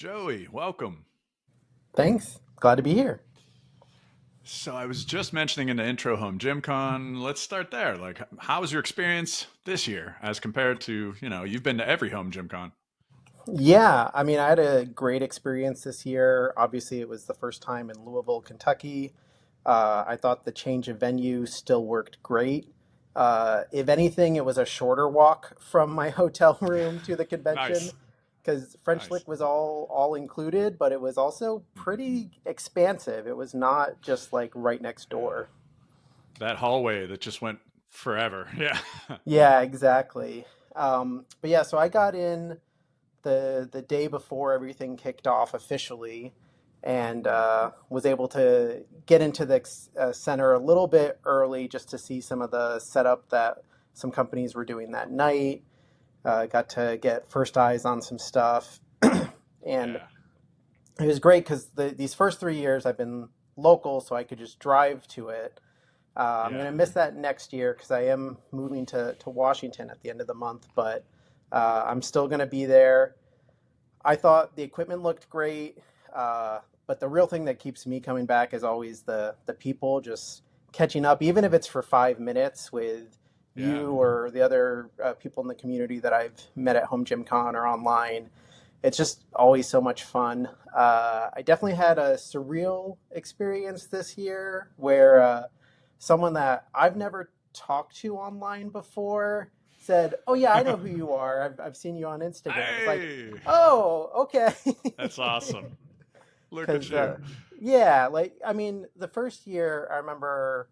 Joey, welcome. Thanks. Glad to be here. So I was just mentioning in the intro home gym con. Let's start there. Like, how was your experience this year as compared to, you've been to every home gym con? Yeah, I mean, I had a great experience this year. Obviously, it was the first time in Louisville, Kentucky. I thought the change of venue still worked great. If anything, it was a shorter walk from my hotel room to the convention Nice, because French nice. Lick was all included, but it was also Mhm. pretty expansive. It was not just like right next Yeah. door. That hallway that just went forever. Yeah. Yeah, exactly. But yeah, so I got in the day before everything kicked off officially, and was able to get into the center a little bit early just to see some of the setup that some companies were doing that night. Got to get first eyes on some stuff, and Yeah. it was great because these first 3 years I've been local, so I could just drive to it. I'm going Yeah. to miss that next year because I am moving to Washington at the end of the month, but I'm still going to be there. I thought the equipment looked great, but the real thing that keeps me coming back is always the people just catching up, even if it's for 5 minutes with Yeah. you or the other people in the community that I've met at Home Gym Con or online. It's just always so much fun. I definitely had a surreal experience this year where someone that I've never talked to online before said, "Oh yeah, I know who you are. I've seen you on Instagram." It's like, Hey, "Oh, okay." that's awesome. Look at Because you. yeah, like I mean, the first year I remember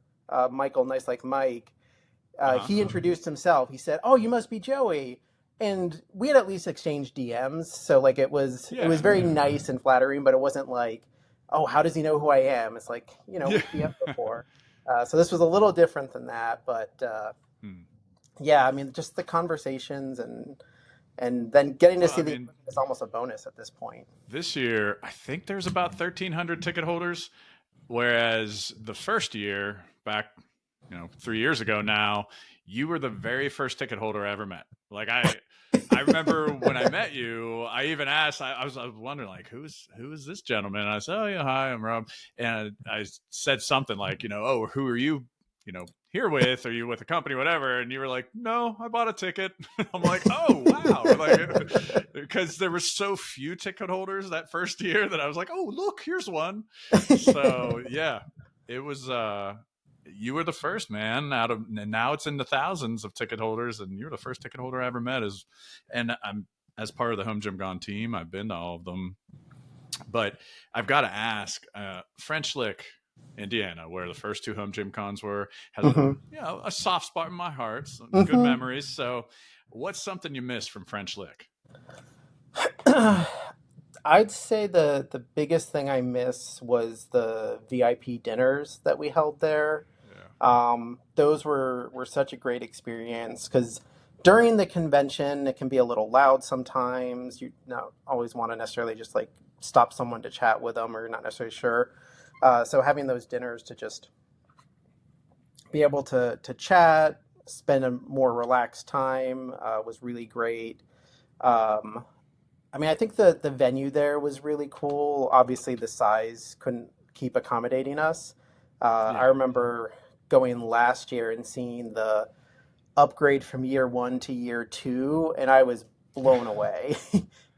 Michael, nice like Mike, Uh huh. he introduced himself. He said, "Oh, you must be Joey," and we had at least exchanged DMs. So like it was Yeah. very nice and flattering, but it wasn't like, "Oh, how does he know who I am?" It's like Yeah. we've DM'd before. So this was a little different than that, but Hmm. yeah, I mean, just the conversations and then getting to Well, see I the mean, equipment is almost a bonus at this point. this year, I think there's about 1,300 ticket holders. Whereas the first year, back, 3 years ago now, you were the very first ticket holder I ever met. Like I remember when I met you, I even asked, I was wondering like, who is this gentleman? And I said, oh yeah, hi, I'm Rob. And I said something like, oh, who are you, here with? Are you with a company, whatever? And you were like, no, I bought a ticket. I'm like, oh wow, like because there were so few ticket holders that first year that I was like, oh look, here's one. So yeah, it was. You were the first man out of, and now it's in the thousands of ticket holders, and you're the first ticket holder I ever met. And I'm as part of the Home Gym Gone team. I've been to all of them, but I've got to ask, French Lick, Indiana, where the first two Home Gym Cons were, has a Hmm. a soft spot in my heart. Some good Hmm. memories. So, what's something you missed from French Lick? I'd say the biggest thing I miss was the VIP dinners that we held there. Yeah, Those were such a great experience because during the convention it can be a little loud sometimes. You not always want to necessarily just like stop someone to chat with them, or you're not necessarily sure. So having those dinners to just be able to chat, spend a more relaxed time was really great. Um, I mean, I think the venue there was really cool. Obviously, the size couldn't keep accommodating us. I yeah, remember going last year and seeing the upgrade from year one to year two, and I was blown away.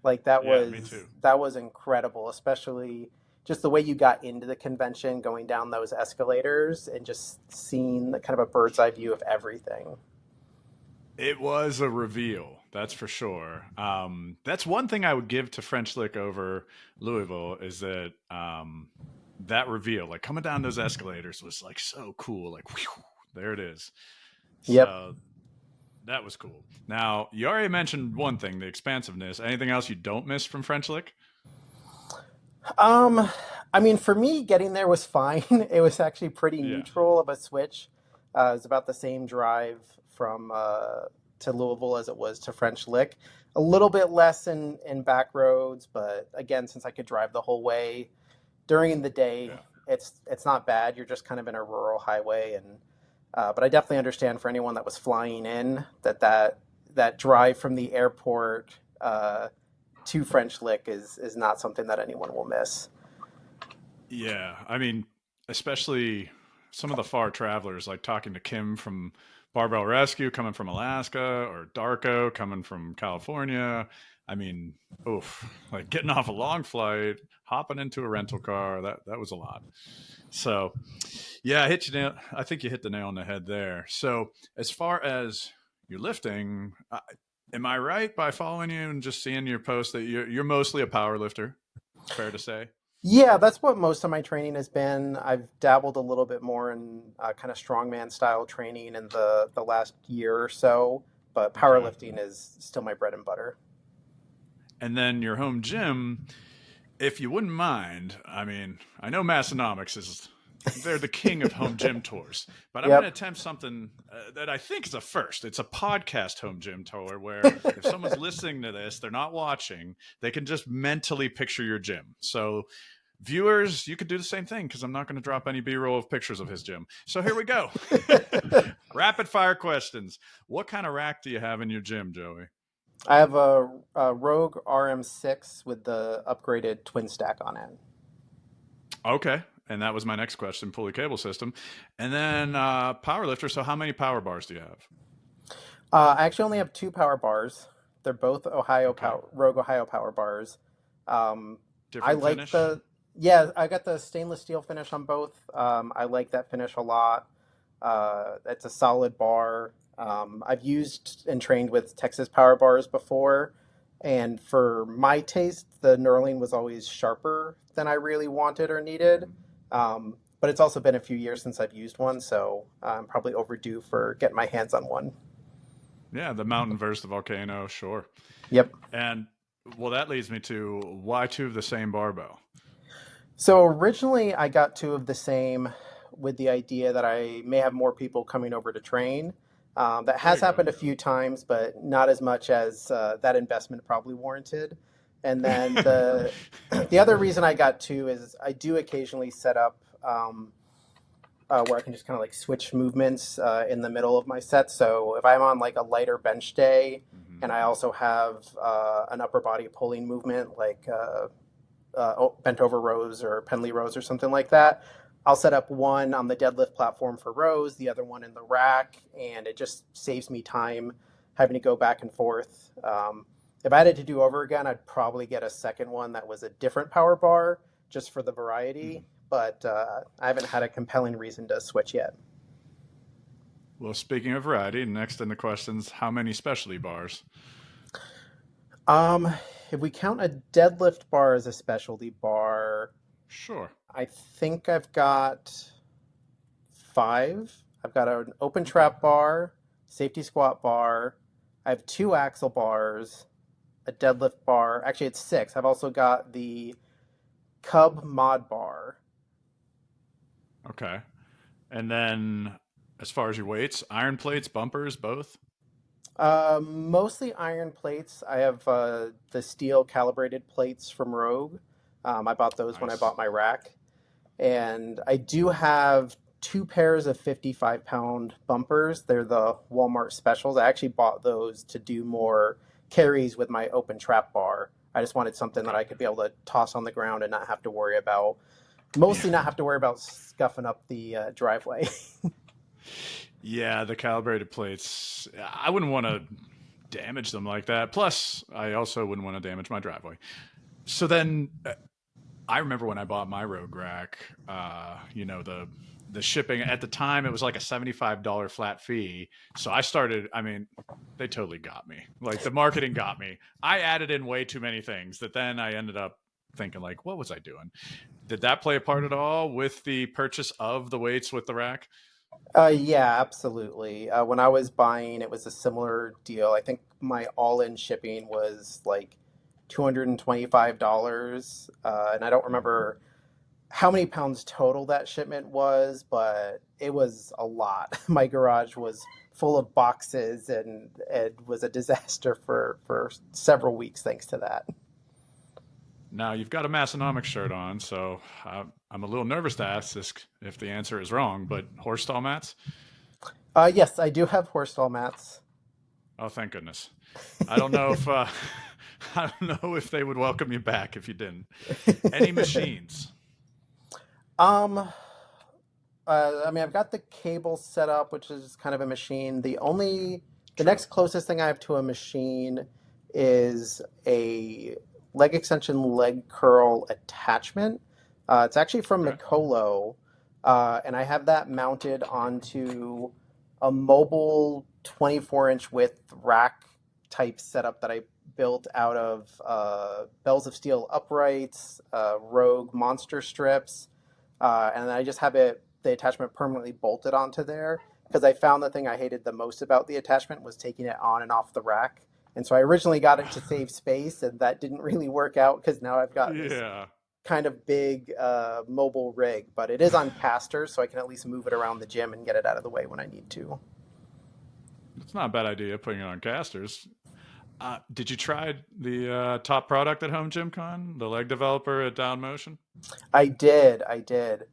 Like yeah. Me too. that was incredible, especially just the way you got into the convention, going down those escalators and just seeing the kind of a bird's eye view of everything. It was a reveal, that's for sure. That's one thing I would give to French Lick over Louisville is that that reveal, like coming down those escalators, was like so cool. Like, whew, there it is. Yep. So that was cool. Now, you already mentioned one thing, the expansiveness. Anything else you don't miss from French Lick? Um, I mean, for me, getting there was fine. It was actually pretty Yeah, neutral of a switch. It was about the same drive from to Louisville as it was to French Lick. A little bit less in back roads, but again, since I could drive the whole way during the day, yeah. it's not bad. You're just kind of in a rural highway, and but I definitely understand for anyone that was flying in that drive from the airport two French lick is not something that anyone will miss. Yeah, I mean, especially some of the far travelers, like talking to Kim from Barbell Rescue coming from Alaska, or Darko coming from California. I mean, oof, like getting off a long flight, hopping into a rental car, that was a lot. So, yeah, I think you hit the nail on the head there. So, as far as your lifting, am I right by following you and just seeing your post that you're mostly a power lifter? Fair to say. Yeah, that's what most of my training has been. I've dabbled a little bit more in kind of strongman style training in the last year or so, but Okay. powerlifting is still my bread and butter. And then your home gym, if you wouldn't mind, I mean, I know Massonomics is they're the king of home gym tours, but I'm going to Yep. attempt something that I think is a first. It's a podcast home gym tour where if someone's listening to this, they're not watching, they can just mentally picture your gym. So viewers, you could do the same thing because I'm not going to drop any B-roll of pictures of his gym. So here we go. Rapid fire questions. What kind of rack do you have in your gym, Joey? I have a Rogue RM6 with the upgraded twin stack on it. Okay. And that was my next question, pulley cable system. And then power lifter. So how many power bars do you have? I actually only have two power bars. They're both Okay. Rogue Ohio power bars. Um, I Different like finish? yeah, I got the stainless steel finish on both. I like that finish a lot. It's a solid bar. I've used and trained with Texas power bars before, and for my taste, the knurling was always sharper than I really wanted or needed. But it's also been a few years since I've used one, so I'm probably overdue for getting my hands on one. Yeah, the mountain versus the volcano, sure. Yep. And well, that leads me to why two of the same barbell? So originally, I got two of the same with the idea that I may have more people coming over to train. That There has you go. happened a few times, but not as much as that investment probably warranted. And then the other reason I got two is I do occasionally set up where I can just kind of like switch movements in the middle of my set. So if I'm on like a lighter bench day, Hmm. and I also have an upper body pulling movement like bent over rows or Penley rows or something like that. I'll set up one on the deadlift platform for rows, the other one in the rack, and it just saves me time having to go back and forth. If I had it to do over again, I'd probably get a second one that was a different power bar just for the variety, but I haven't had a compelling reason to switch yet. Well, speaking of variety, next in the questions, how many specialty bars? Um, if we count a deadlift bar as a specialty bar, Sure. I think I've got five. I've got an open Okay. trap bar, safety squat bar. I have two axle bars, a deadlift bar. Actually, it's six. I've also got the Cub mod bar. Okay. And then as far as your weights, iron plates, bumpers, both? Mostly iron plates. I have the steel calibrated plates from Rogue. I bought those when I Nice. bought my rack. And I do have two pairs of 55-pound bumpers. They're the Walmart specials. I actually bought those to do more carries with my open trap bar. I just wanted something that Okay. I could be able to toss on the ground and not have to worry about, Yeah. mostly not have to worry about scuffing up the driveway. Yeah, the calibrated plates. I wouldn't want to damage them like that. Plus, I also wouldn't want to damage my driveway. So then I remember when I bought my Rogue rack, the shipping at the time it was like a $75 flat fee. So I started, I mean, they totally got me. Like the marketing got me. I added in way too many things that then I ended up thinking like, what was I doing? Did that play a part at all with the purchase of the weights with the rack? Yeah, absolutely. When I was buying, it was a similar deal. I think my all-in shipping was like $225, and I don't remember how many pounds total that shipment was, but it was a lot. My garage was full of boxes, and it was a disaster for several weeks thanks to that. Now you've got a Massonomics shirt on, so I'm a little nervous to ask this if the answer is wrong. But horse stall mats? Yes, I do have horse stall mats. Oh, thank goodness. I don't know if I don't know if they would welcome you back if you didn't. Any machines? Um, I mean, I've got the cable set up, which is kind of a machine. The True. next closest thing I have to a machine is a leg extension leg curl attachment. It's actually from Okay. Mikolo, and I have that mounted onto a mobile 24-inch width rack type setup that I built out of bells of steel uprights, Rogue monster strips, and then I just have the attachment permanently bolted onto there because I found the thing I hated the most about the attachment was taking it on and off the rack. And so I originally got it to save space, and that didn't really work out because now I've got this Yeah. kind of big mobile rig, but it is on casters, so I can at least move it around the gym and get it out of the way when I need to. It's not a bad idea putting it on casters. Did you try the top product at Home Gym Con, the leg developer at Down Motion? I did.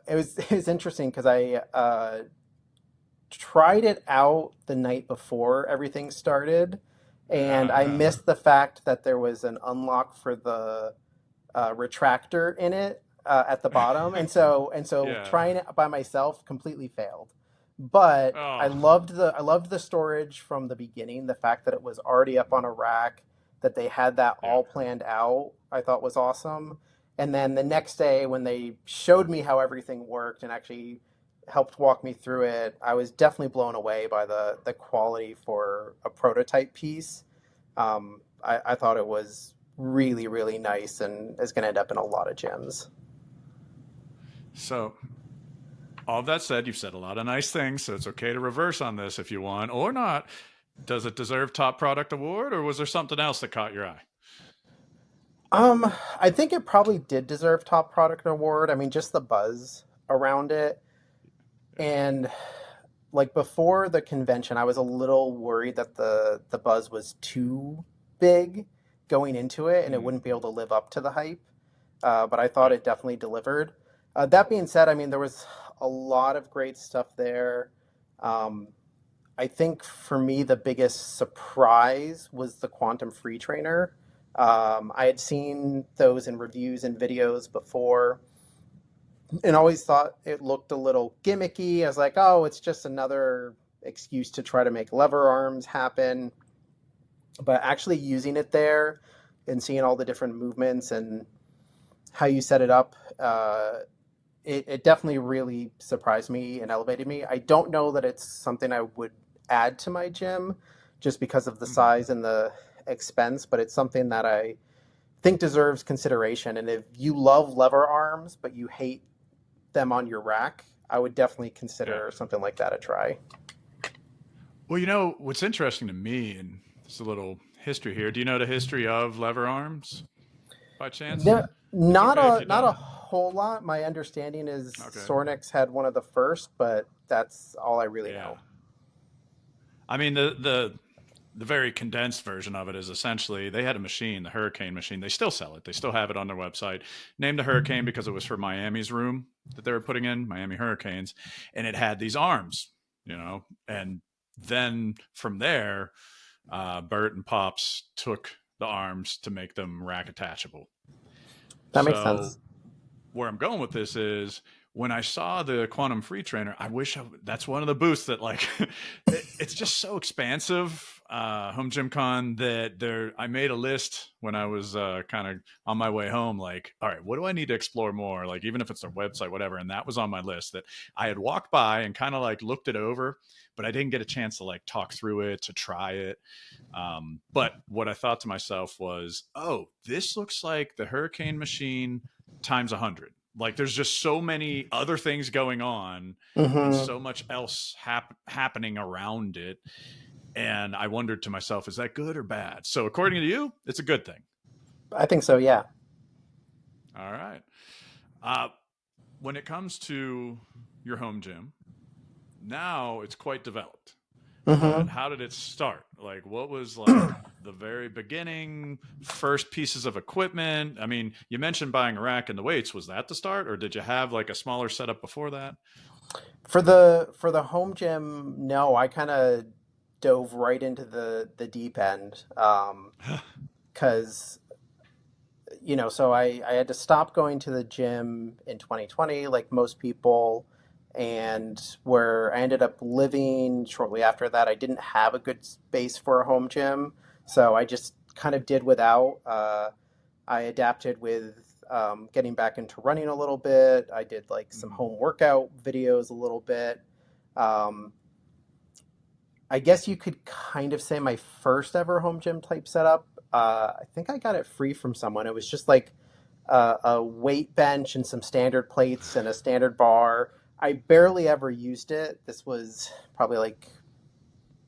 It was interesting because I tried it out the night before everything started, and I Yeah. missed the fact that there was an unlock for the retractor in it at the bottom, and so Yeah. trying it by myself completely failed. But Oh, I loved the storage from the beginning. The fact that it was already up on a rack, that they had that yeah. all planned out, I thought was awesome. And then the next day, when they showed me how everything worked and actually helped walk me through it, I was definitely blown away by the quality for a prototype piece. I thought it was really, really nice and is going to end up in a lot of gyms. So, all that said, you've said a lot of nice things, so it's okay to reverse on this if you want or not. Does it deserve top product award, or was there something else that caught your eye? Um, I think it probably did deserve top product award. I mean, just the buzz around it. Yeah. And like before the convention, I was a little worried that the buzz was too big going into it and it Mm, wouldn't be able to live up to the hype. But I thought right. it definitely delivered. That being said, I mean, there was a lot of great stuff there. Um, I think for me, the biggest surprise was the quantum free trainer. I had seen those in reviews and videos before and always thought it looked a little gimmicky. I was like, oh, it's just another excuse to try to make lever arms happen. But actually using it there and seeing all the different movements and how you set it up, it definitely really surprised me and elevated me. I don't know that it's something I would add to my gym just because of the Hmm. size and the expense, but it's something that I think deserves consideration. And if you love lever arms, but you hate them on your rack, I would definitely Yeah. consider something like that a try. Well, what's interesting to me, and there's a little history here. Do you know the history of lever arms by chance? No, It's okay if you not a don't. whole lot. My understanding is Okay. Sornix had one of the first, but that's all I really Yeah. know. I mean, the very condensed version of it is essentially they had a machine, the Hurricane machine. They still sell it. They still have it on their website. Named the Hurricane because it was for Miami's room that they were putting in, Miami Hurricanes, and it had these arms, and then from there, Bert and Pops took the arms to make them rack attachable. That makes So sense. where I'm going with this is when I saw the quantum free trainer, that's one of the booths that like it's just so expansive. Home Gym Con that I made a list when I was kind of on my way home. Like, all right, what do I need to explore more? Like, even if it's their website, whatever. And that was on my list that I had walked by and kind of like looked it over, but I didn't get a chance to like talk through it to try it. But what I thought to myself was, oh, this looks like the Hurricane machine times 100. Like there's just so many other things going on and Hmm. so much else happening around it. And I wondered to myself, is that good or bad? So according to you, it's a good thing. I think so. Yeah. All right. Uh, when it comes to your home gym, now it's quite developed. But Hmm. how did it start? Like, what was like the very beginning, first pieces of equipment? I mean, you mentioned buying a rack and the weights. Was that the start, or did you have like a smaller setup before that? For the home gym, no, I kind of dove right into the deep end. Because so I had to stop going to the gym in 2020, like most people. And where I ended up living shortly after that, I didn't have a good space for a home gym. So I just kind of did without. I adapted with getting back into running a little bit. I did like some Mhm. home workout videos a little bit. Um, I guess you could kind of say my first ever home gym type setup. I think I got it free from someone. It was just like a weight bench and some standard plates and a standard bar. I barely ever used it. This was probably like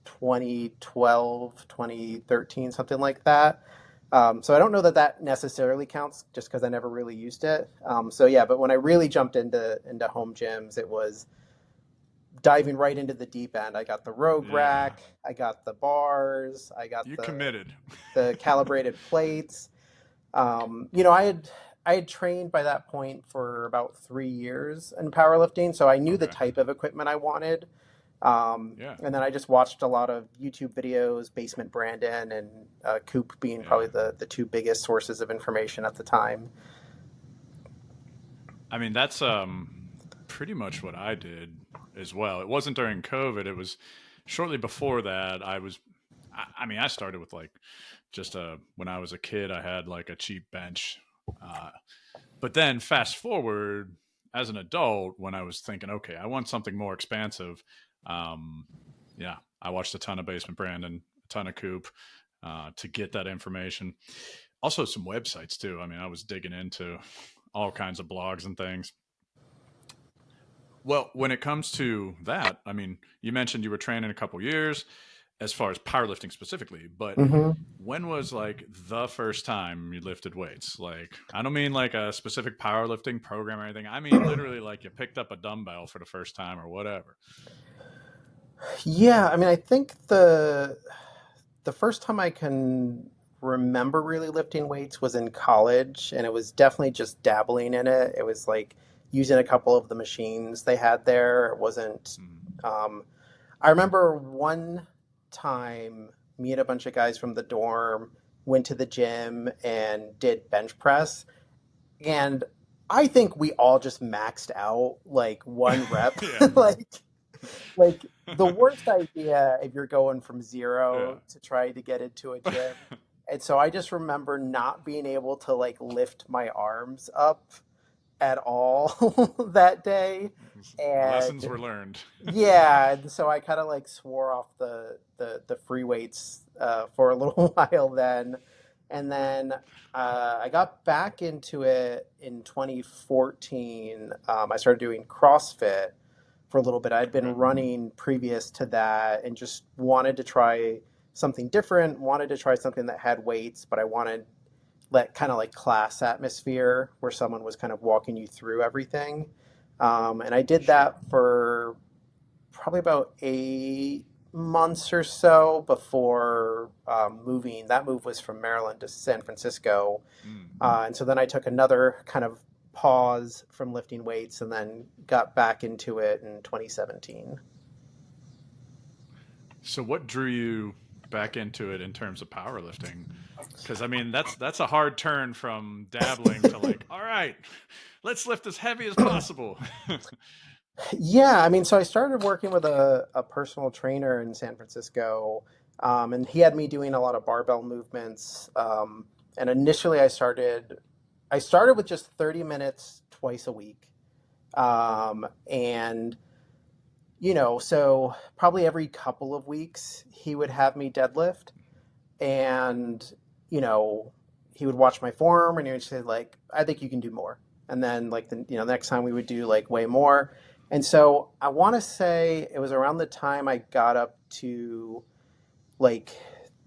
2012, 2013, something like that. So I don't know that that necessarily counts just because I never really used it. So yeah, but when I really jumped into home gyms, it was diving right into the deep end. I got the Rogue Yeah. rack, I got the bars, I got You committed. the calibrated plates. I had trained by that point for about 3 years in powerlifting, so I knew the Okay. type of equipment I wanted. Yeah. And then I just watched a lot of YouTube videos, Basement Brandon and Coop being Yeah. probably the two biggest sources of information at the time. I mean, that's pretty much what I did as well. It wasn't during COVID. It was shortly before that. I mean, I started with like just when I was a kid, I had like a cheap bench. Uh, but then fast forward as an adult, when I was thinking, okay, I want something more expansive. Um, yeah, I watched a ton of Basement Brandon, a ton of Coop to get that information. Also, some websites too. I mean, I was digging into all kinds of blogs and things. Well, when it comes to that, I mean, you mentioned you were training a couple years as far as powerlifting specifically, but Hmm. when was like the first time you lifted weights? Like, I don't mean like a specific powerlifting program or anything. I mean literally like you picked up a dumbbell for the first time or whatever. Yeah, I mean, I think the first time I can remember really lifting weights was in college, and it was definitely just dabbling in it. It was like using a couple of the machines they had there. It wasn't. Mm. Um, I remember one time me and a bunch of guys from the dorm went to the gym and did bench press, and I think we all just maxed out like one rep, Yeah. like like the worst idea if you're going from Yeah. zero to try to get into a gym. And so I just remember not being able to like lift my arms up at all that day. Lessons And were learned. yeah, and so I kind of like swore off the free weights for a little while then. And then I got back into it in 2014. I started doing CrossFit for a little bit. I'd been Okay. running previous to that and just wanted to try something different, wanted to try something that had weights, but I wanted that kind of like class atmosphere where someone was kind of walking you through everything. And I did Sure. that for probably about 8 months or so before moving. That move was from Maryland to San Francisco. Mm. And so then I took another kind of pause from lifting weights and then got back into it in 2017. So what drew you back into it in terms of powerlifting? Because I mean, that's a hard turn from dabbling to like, all right, let's lift as heavy as possible. Yeah, I mean, so I started working with a personal trainer in San Francisco, and he had me doing a lot of barbell movements. And initially, I started with just 30 minutes twice a week, and so probably every couple of weeks he would have me deadlift, and you know, he would watch my form and he would say like, "I think you can do more." And then like the next time we would do like way more. And so I want to say it was around the time I got up to like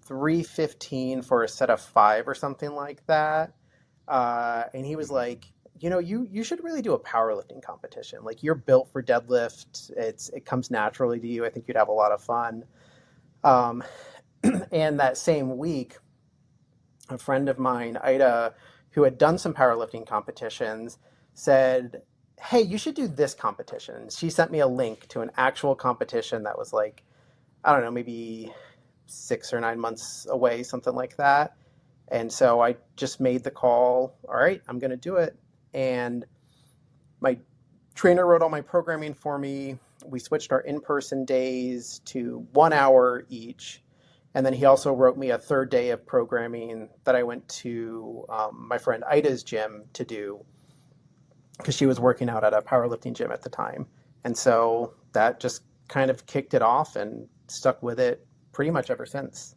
315 for a set of five or something like that. And he was Mhm. like, you should really do a powerlifting competition. Like you're built for deadlift. It comes naturally to you. I think you'd have a lot of fun. Um, and that same week, a friend of mine, Ida, who had done some powerlifting competitions, said, "Hey, you should do this competition." She sent me a link to an actual competition that was like I don't know, maybe 6 or 9 months away, something like that. And so I just made the call, all right, I'm going to do it. And my trainer wrote all my programming for me. We switched our in person days to 1 hour each. And then he also wrote me a third day of programming that I went to my friend Ida's gym to do because she was working out at a powerlifting gym at the time. And so that just kind of kicked it off and stuck with it pretty much ever since.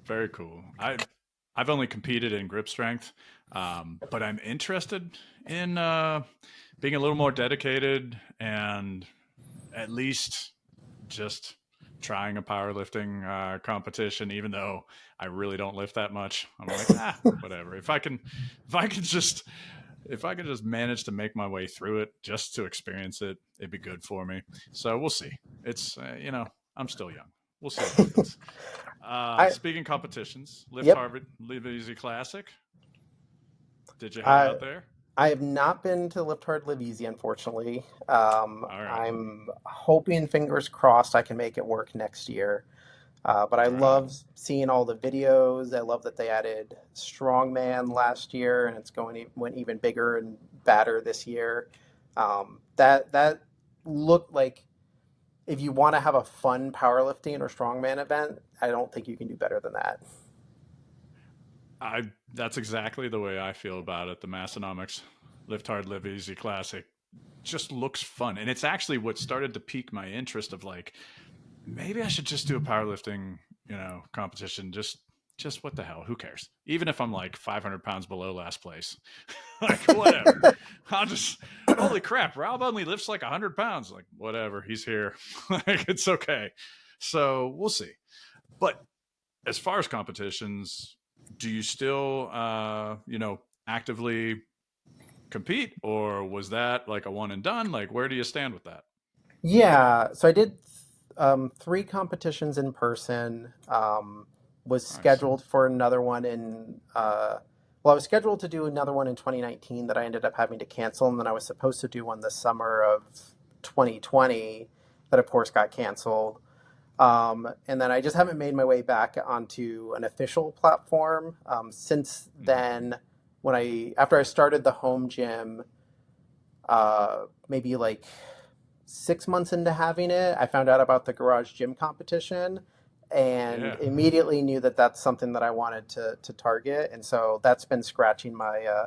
Very cool. I've only competed in grip strength, but I'm interested in being a little more dedicated and at least just trying a powerlifting competition, even though I really don't lift that much. I'm like, whatever. If I could just, if I could just manage to make my way through it, just to experience it, it'd be good for me. So we'll see. It's I'm still young. We'll see what happens. I Speaking competitions, Lift Yep. Harvard, Live Easy Classic. Did you head I out there? I have not been to Lift Hard Live Easy, unfortunately. All right, I'm hoping, fingers crossed, I can make it work next year. But I all right. love seeing all the videos. I love that they added Strongman last year, and it's went even bigger and badder this year. That looked like if you want to have a fun powerlifting or strongman event, I don't think you can do better than that. I That's exactly the way I feel about it. The Massonomics Lift Hard, Live Easy Classic just looks fun, and it's actually what started to pique my interest of like maybe I should just do a powerlifting, competition. Just what the hell? Who cares? Even if I'm like 500 pounds below last place, like whatever. I'll just holy crap. Rob only lifts like 100 pounds. Like whatever. He's here. Like it's okay. So we'll see. But as far as competitions, do you still, actively compete, or was that like a one and done? Like where do you stand with that? Yeah, so I did three competitions in person. Was Nice. scheduled for another one well, I was scheduled to do another one in 2019 that I ended up having to cancel, and then I was supposed to do one this summer of 2020 that, of course, got canceled. And then I just haven't made my way back onto an official platform. Since Mm-hmm. then, after I started the home gym, maybe like 6 months into having it, I found out about the garage gym competition and Yeah. immediately knew that that's something that I wanted to target. And so that's been scratching my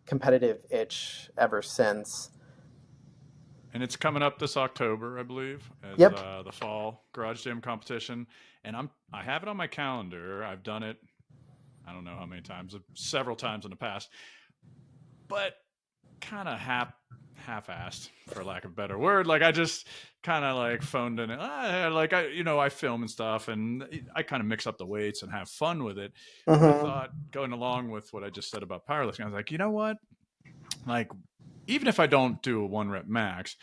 competitive itch ever since. And it's coming up this October, I believe, as Yep. the fall garage gym competition. And I have it on my calendar. I've done it. I don't know how many times, several times in the past, but kind of half-assed, for lack of a better word. Like I just kind of like phoned in it. Like I film and stuff, and I kind of mix up the weights and have fun with it. But I Hmm. thought, going along with what I just said about powerlifting, I was like, you know what? Like, even if I don't do a one rep max,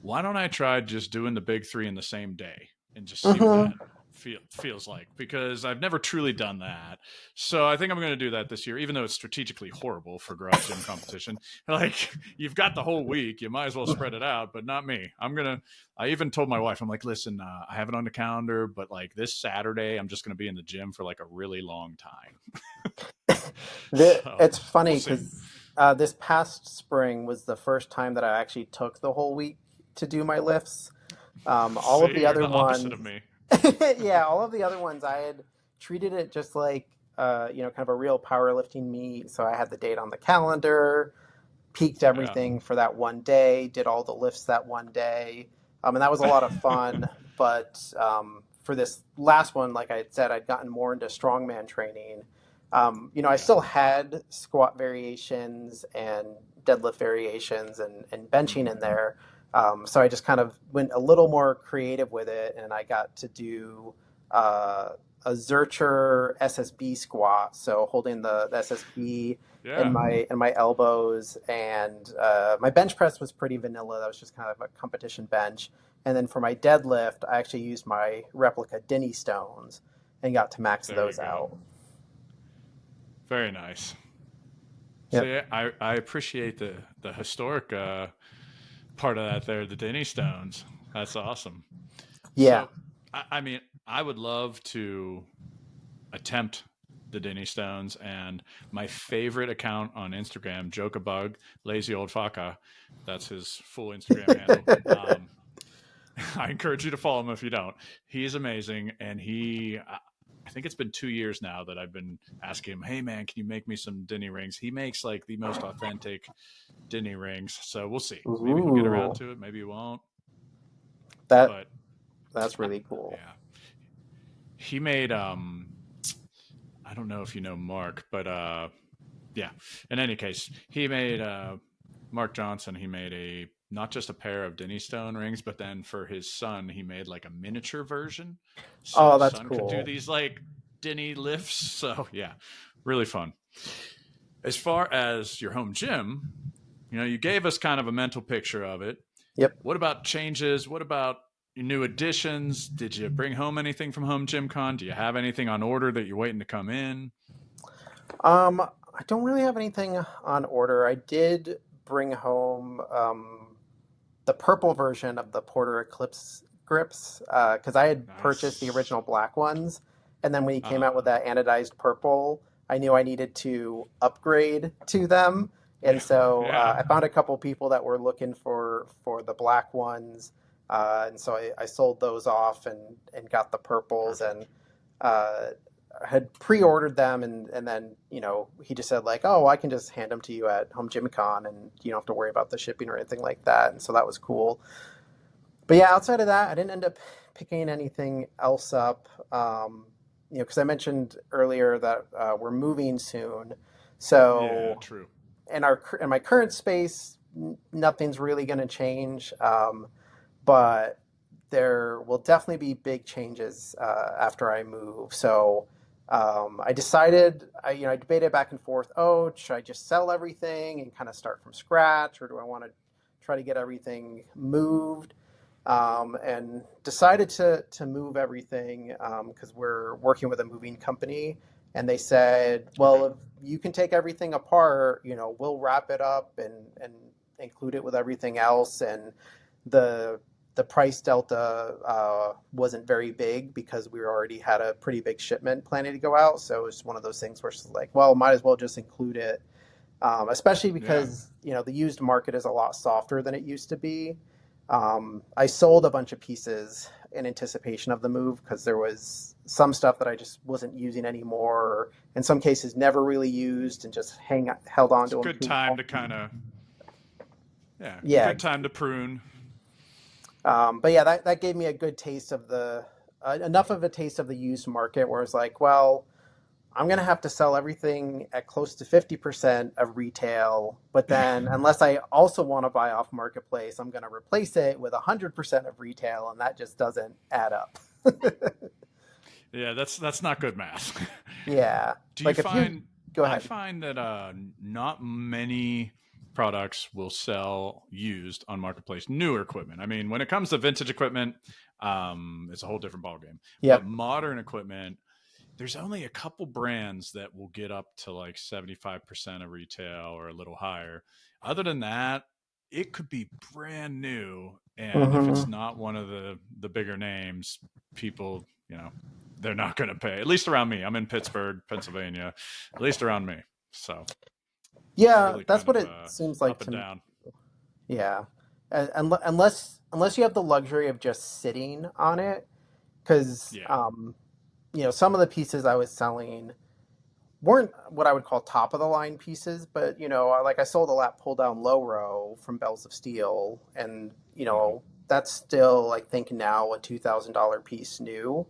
why don't I try just doing the big three in the same day and just see what that Hmm. feels like? Because I've never truly done that. So I think I'm going to do that this year, even though it's strategically horrible for garage gym competition. Like, you've got the whole week, you might as well spread it out, but not me. I even told my wife, I'm like, listen, I have it on the calendar, but like this Saturday, I'm just going to be in the gym for like a really long time. So It's we'll funny see. because this past spring was the first time that I actually took the whole week to do my lifts. All of See, the you're other the opposite of ones, me. yeah, all of the other ones I had treated it just like, kind of a real powerlifting meet. So I had the date on the calendar, peaked Yeah. everything for that one day, did all the lifts that one day. And that was a lot of fun. But for this last one, like I had said, I'd gotten more into strongman training. I Yeah. still had squat variations and deadlift variations and benching in Hmm. there. So I just kind of went a little more creative with it, and I got to do uh, a Zercher SSB squat. So holding the SSB in Yeah. my elbows, and my bench press was pretty vanilla. That was just kind of a competition bench. And then for my deadlift, I actually used my replica Denny stones and got to max There you those go. out. Very nice. So Yep. yeah, I appreciate the historic part of that there, the Denny Stones. That's awesome. Yeah. So, I mean, I would love to attempt the Denny Stones, and my favorite account on Instagram, Jokabug, Lazy Old Faka, that's his full Instagram handle. I encourage you to follow him if you don't. He's amazing, and I think it's been 2 years now that I've been asking him, "Hey man, can you make me some Denny rings?" He makes like the most authentic Denny rings, so we'll see. Maybe he'll get around Ooh, to it. Maybe he won't. that But that's really cool. yeah, he made I don't know if you know Mark, but yeah. In any case, he made Mark Johnson. He made a not just a pair of Denny Stone rings, but then for his son, he made like a miniature version, so Oh, his that's son could do cool. these like Denny lifts. So yeah, really fun. As far as your home gym, you gave us kind of a mental picture of it. Yep. What about changes? What about new additions? Did you bring home anything from Home Gym Con? Do you have anything on order that you're waiting to come in? I don't really have anything on order. I did bring home the purple version of the Porter Eclipse grips because I had purchased the Nice. original black ones, and then when he Uh came huh. out with that anodized purple, I knew I needed to upgrade to them, and Yeah. so Yeah. I found a couple people that were looking for the black ones, and so I sold those off and got the purples and. Perfect. Uh, had pre-ordered them and then he just said like, oh, I can just hand them to you at Home Gym Con and you don't have to worry about the shipping or anything like that, and so that was cool. But yeah, outside of that, I didn't end up picking anything else up. Because I mentioned earlier that we're moving soon, Yeah. so True. in my current space, nothing's really going to change. But there will definitely be big changes after I move. So I decided, I debated back and forth. Oh, should I just sell everything and kind of start from scratch, or do I want to try to get everything moved? And decided to move everything because we're working with a moving company, and they said, Okay. well, if you can take everything apart, we'll wrap it up and include it with everything else, and the the price delta wasn't very big because we already had a pretty big shipment planning to go out. So it was one of those things where it's like, well, might as well just include it, especially Yeah. because the used market is a lot softer than it used to be. I sold a bunch of pieces in anticipation of the move because there was some stuff that I just wasn't using anymore, or in some cases never really used, and just held on It's to a them good too time long. to kind of, yeah, Yeah, good time to prune. but yeah, that gave me a good taste of the enough of a taste of the used market where it's like, well, I'm going to have to sell everything at close to 50% of retail. But then, unless I also want to buy off marketplace, I'm going to replace it with 100% of retail, and that just doesn't add up. Yeah, that's not good math. Yeah. Do you Like if you find go I ahead. find that not many products will sell used on marketplace newer equipment. I mean, when it comes to vintage equipment, it's a whole different ballgame. But Yep. modern equipment, there's only a couple brands that will get up to like 75% of retail or a little higher. Other than that, it could be brand new, and if it's Hmm. not one of the bigger names, people, they're not going to pay. At least around me. I'm in Pittsburgh, Pennsylvania. At least around me. So it's Yeah, really that's kind what of it seems like up and to me. down. Yeah. Unless you have the luxury of just sitting on it, because Yeah. some of the pieces I was selling weren't what I would call top of the line pieces, but like I sold a lap pull down low row from Bells of Steel, and Hmm. that's still, I think, now a $2,000 piece new.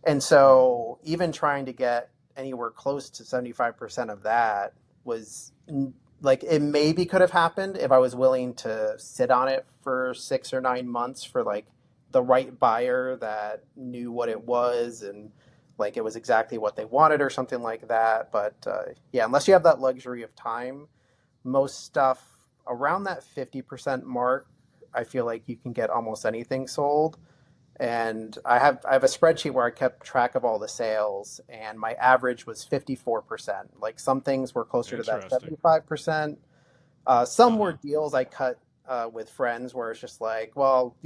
And Hmm. so even trying to get anywhere close to 75% of that was like, it maybe could have happened if I was willing to sit on it for 6 or 9 months for like the right buyer that knew what it was, and like it was exactly what they wanted or something like that. But yeah, unless you have that luxury of time, most stuff around that 50% mark, I feel like you can get almost anything sold. And I have a spreadsheet where I kept track of all the sales, and my average was 54%. Like some things were closer to that Interesting. 75%. Some Uh were huh. deals I cut with friends where it's just like, well,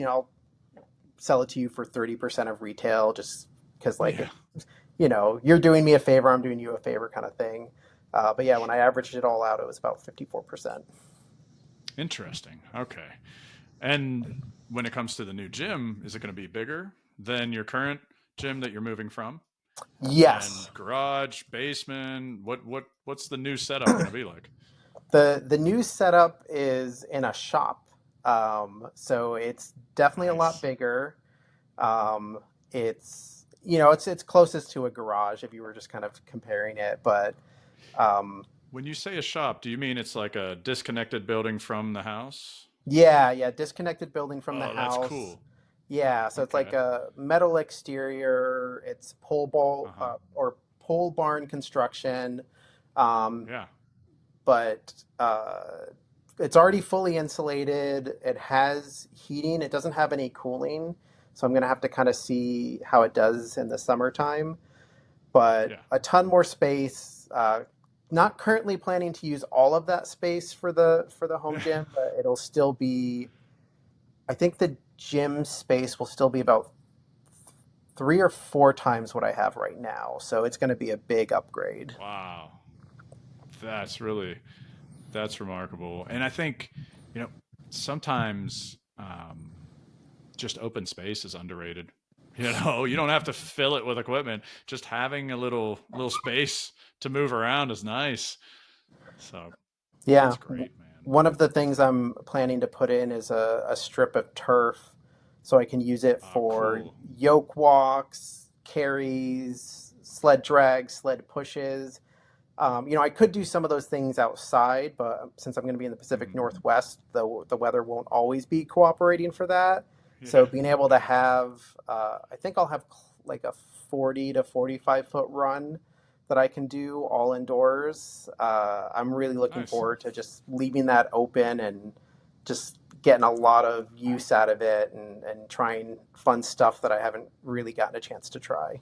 sell it to you for 30% of retail, just because like Yeah. it, you're doing me a favor, I'm doing you a favor kind of thing. But yeah, when I averaged it all out, it was about 54%. Interesting. Okay. And when it comes to the new gym, is it going to be bigger than your current gym that you're moving from? And Yes. garage, basement, what's the new setup going to be like? The new setup is in a shop. So it's definitely a lot Nice. bigger. Um, it's closest to a garage if you were just kind of comparing it, but um, When you say a shop, do you mean it's like a disconnected building from the house? yeah, disconnected building from the Oh, that's house. cool. Yeah, so it's like Okay. a metal exterior. It's Uh-huh. or pole barn construction. Um, Yeah. but it's already fully insulated. It has heating. It doesn't have any cooling, so I'm gonna have to kind of see how it does in the summertime. But Yeah. a ton more space. Not currently planning to use all of that space for the home Yeah. gym, but it'll still be. I think the gym space will still be about 3 or 4 times what I have right now. So it's going to be a big upgrade. Wow. That's really that's remarkable. And I think, you know, sometimes just open space is underrated. You know, you don't have to fill it with equipment. Just having a little space to move around is nice. So Yeah. that's great, man. One of the things I'm planning to put in is a strip of turf so I can use it for Cool. yoke walks, carries, sled drags, sled pushes. I could do some of those things outside, but since I'm going to be in the Pacific Mhm. Northwest, the weather won't always be cooperating for that. So Yeah. being able to have, I think I'll have like a 40 to 45 foot run that I can do all indoors. I'm really looking Nice. forward to just leaving that open and just getting a lot of use out of it and trying fun stuff that I haven't really gotten a chance to try.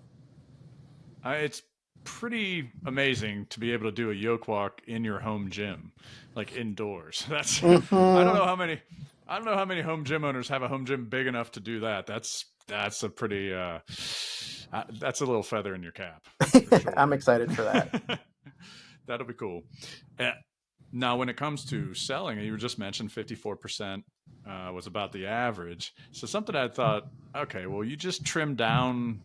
It's pretty amazing to be able to do a yoke walk in your home gym, like indoors. That's I don't Hmm. know how many I don't know how many home gym owners have a home gym big enough to do that. That's a pretty that's a little feather in your cap for I'm sure. excited for that. That'll be cool. Uh, Now, when it comes to selling, you just mentioned 54% was about the average. So something I thought, okay, well, you just trimmed down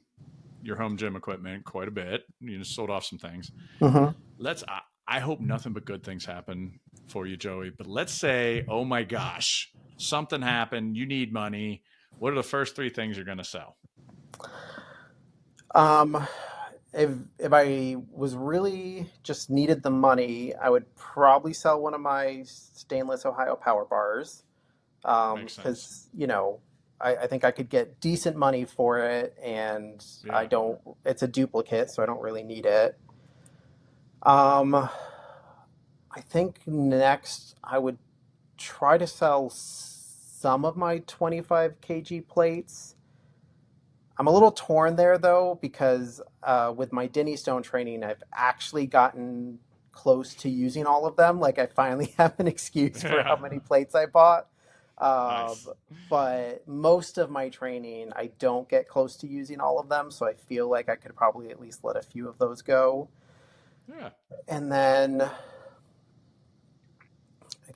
your home gym equipment quite a bit. You just sold off some things. Hmm. I hope nothing but good things happen for you, Joey. But let's say, oh my gosh, something happened. You need money. What are the first three things you're going to sell? Um, if I was really just needed the money, I would probably sell one of my stainless Ohio power bars. Makes sense. Because I think I could get decent money for it, and I Yeah. don't. It's a duplicate, so I don't really need it. Um, I think next I would try to sell some of my 25 kg plates. I'm a little torn there though because with my Denny Stone training, I've actually gotten close to using all of them. Like I finally have an excuse for how Yeah. many plates I bought. Um, Nice. but most of my training, I don't get close to using all of them, so I feel like I could probably at least let a few of those go. Yeah. And then I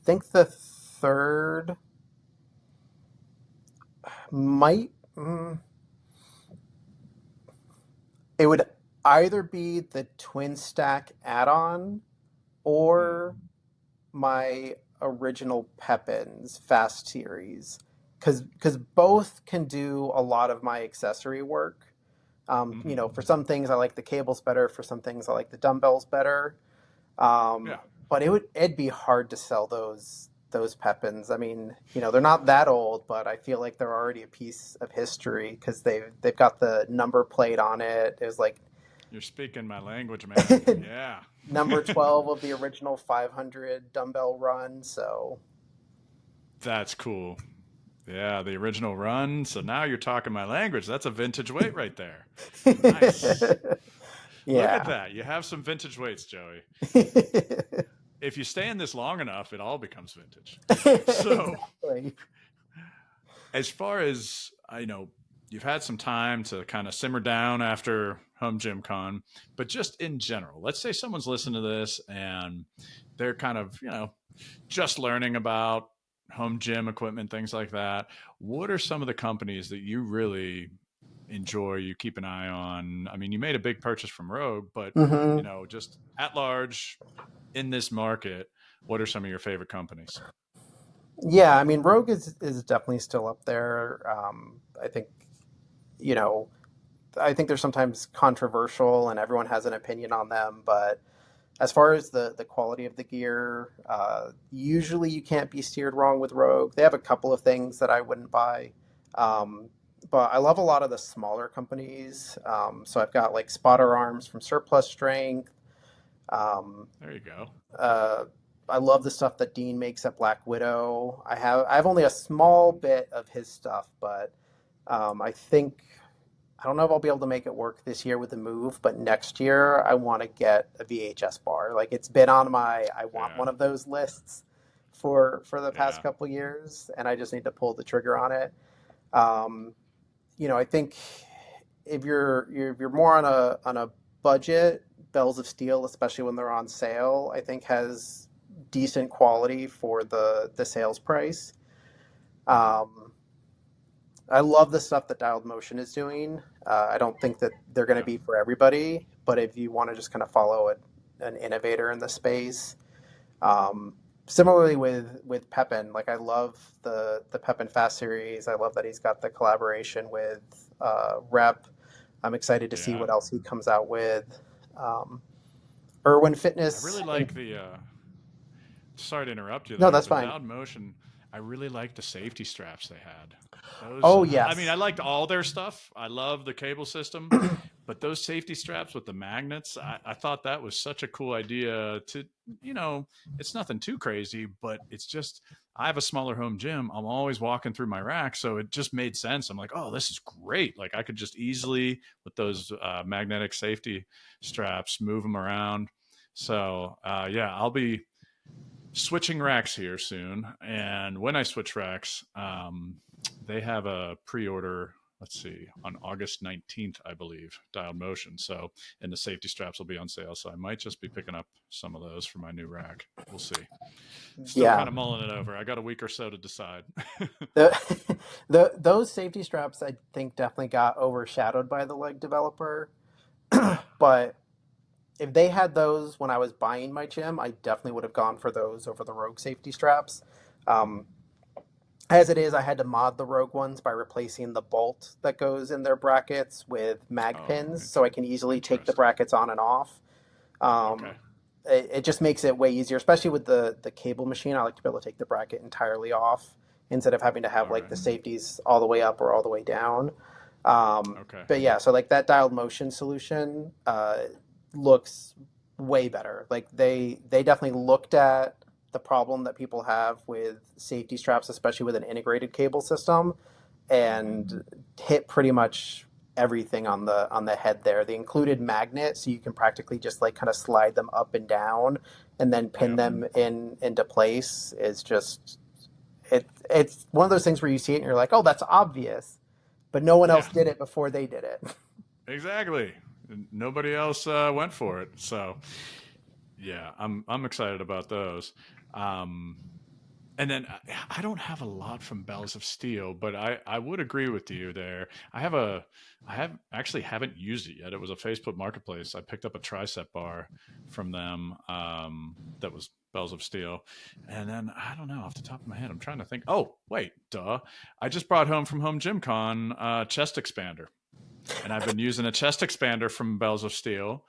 think the third might. It would either be the twin stack add-on Hmm. or my original Pepins Fast series, because both can do a lot of my accessory work. Hmm. For some things I like the cables better. For some things I like the dumbbells better. Um, Yeah. but it'd be hard to sell those Pepins. I mean, they're not that old, but I feel like they're already a piece of history because they've got the number plate on it. It was like You're speaking my language, man. Yeah. number 12 of the original 500 dumbbell run. So, That's cool. Yeah, the original run. So now you're talking my language. That's a vintage weight right there. Nice. Look at yeah. that. You have some vintage weights, Joey. If you stay in this long enough, it all becomes vintage. So, Exactly. as far as I know, you've had some time to kind of simmer down after home gym con, but just in general, let's say someone's listening to this and they're kind of, just learning about home gym equipment, things like that. What are some of the companies that you really enjoy, you keep an eye on? I mean, you made a big purchase from Rogue, but Hmm. just at large in this market, what are some of your favorite companies? Yeah, I mean, Rogue is definitely still up there. I think, you know, I think they're sometimes controversial and everyone has an opinion on them, but as far as the quality of the gear, usually you can't be steered wrong with Rogue. They have a couple of things that I wouldn't buy. Um, but I love a lot of the smaller companies. So I've got like Spotter Arms from Surplus Strength. Um, There you go. uh, I love the stuff that Dean makes at Black Widow. I have only a small bit of his stuff, but I think I don't know if I'll be able to make it work this year with the move, but next year I want to get a VHS bar. Like it's been on my I want Yeah. one of those lists for the past Yeah. couple years, and I just need to pull the trigger on it. Um, I think if you're more on a budget, Bells of Steel, especially when they're on sale, I think has decent quality for the sales price. Hmm. Um, I love the stuff that Dialed Motion is doing. I don't think that they're going to Yeah. be for everybody, but if you want to just kind of follow an innovator in the space, um, similarly with Pepin, like I love the Pepin Fast series. I love that he's got the collaboration with Rep. I'm excited to see Yeah. what else he comes out with. Um, Irwin I Fitness really and like the sorry to interrupt you no, there, that's but fine. Dialed Motion, I really like the safety straps they had. Those, Oh I mean, I yes. liked all their stuff. I love the cable system, but those safety straps with the magnets, I thought that was such a cool idea to, you know, it's nothing too crazy, but it's just, I have a smaller home gym. I'm always walking through my rack. So it just made sense. I'm like, oh, this is great. Like I could just easily, with those magnetic safety straps, move them around. So, yeah, I'll be switching racks here soon. And when I switch racks, they have a pre-order. Let's see, on August 19th, I believe, Dialed Motion. So, and the safety straps will be on sale. So I might just be picking up some of those for my new rack. We'll see. Still Yeah. kind of mulling it over. I got a week or so to decide. Those safety straps I think definitely got overshadowed by the leg developer. Yeah. But if they had those when I was buying my gym, I definitely would have gone for those over the Rogue safety straps. Um, as it is, I had to mod the Rogue ones by replacing the bolt that goes in their brackets with mag Oh, pins, so I can easily take the interesting. brackets on and off. Okay. Um, it just makes it way easier, especially with the cable machine. I like to be able to take the bracket entirely off instead of having to have All like right. the safeties all the way up or all the way down. Okay. But yeah, so like that dialed motion solution looks way better. Like they definitely looked at the problem that people have with safety straps, especially with an integrated cable system, Mm-hmm. and hit pretty much everything on the head there. The included magnet, so you can practically just like kind of slide them up and down and then pin Yep. them into place is just it's one of those things where you see it and you're like, oh, that's obvious, but no one else Yeah. did it before they did it. Exactly. Nobody else went for it. So yeah, I'm excited about those. Um, and then I don't have a lot from Bells of Steel, but I would agree with you there. I have actually haven't used it yet. It was a Facebook Marketplace. I picked up a tricep bar from them that was Bells of Steel, and then I don't know off the top of my head. I'm trying to think. Oh wait, duh! I just brought home from Home Gym Con chest expander, and I've been using a chest expander from Bells of Steel,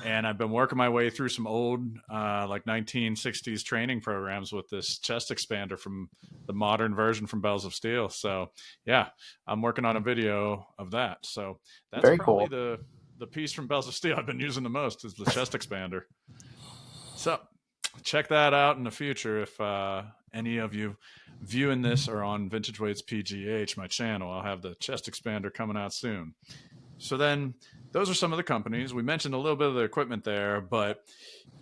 and I've been working my way through some old like 1960s training programs with this chest expander from the modern version from Bells of Steel. So yeah, I'm working on a video of that. So that's Very probably cool. the piece from Bells of Steel I've been using the most is the chest expander. So check that out in the future if any of you viewing this are on Vintage Weights PGH, my channel. I'll have the chest expander coming out soon. So then those are some of the companies. We mentioned a little bit of the equipment there, but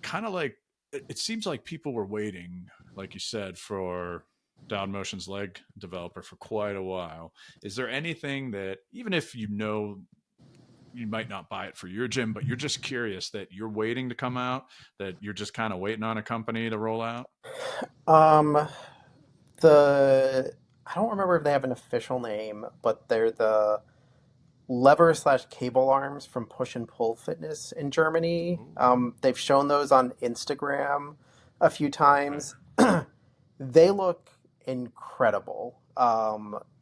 kind of like it seems like people were waiting, like you said, for Down Motion's leg developer for quite a while. Is there anything that, even if you know you might not buy it for your gym, but you're just curious that you're waiting to come out, that you're just kind of waiting on a company to roll out? Um, the I don't remember if they have an official name, but they're the lever slash cable arms from Push and Pull Fitness in Germany. Ooh, They've shown those on Instagram a few okay. times. They look incredible.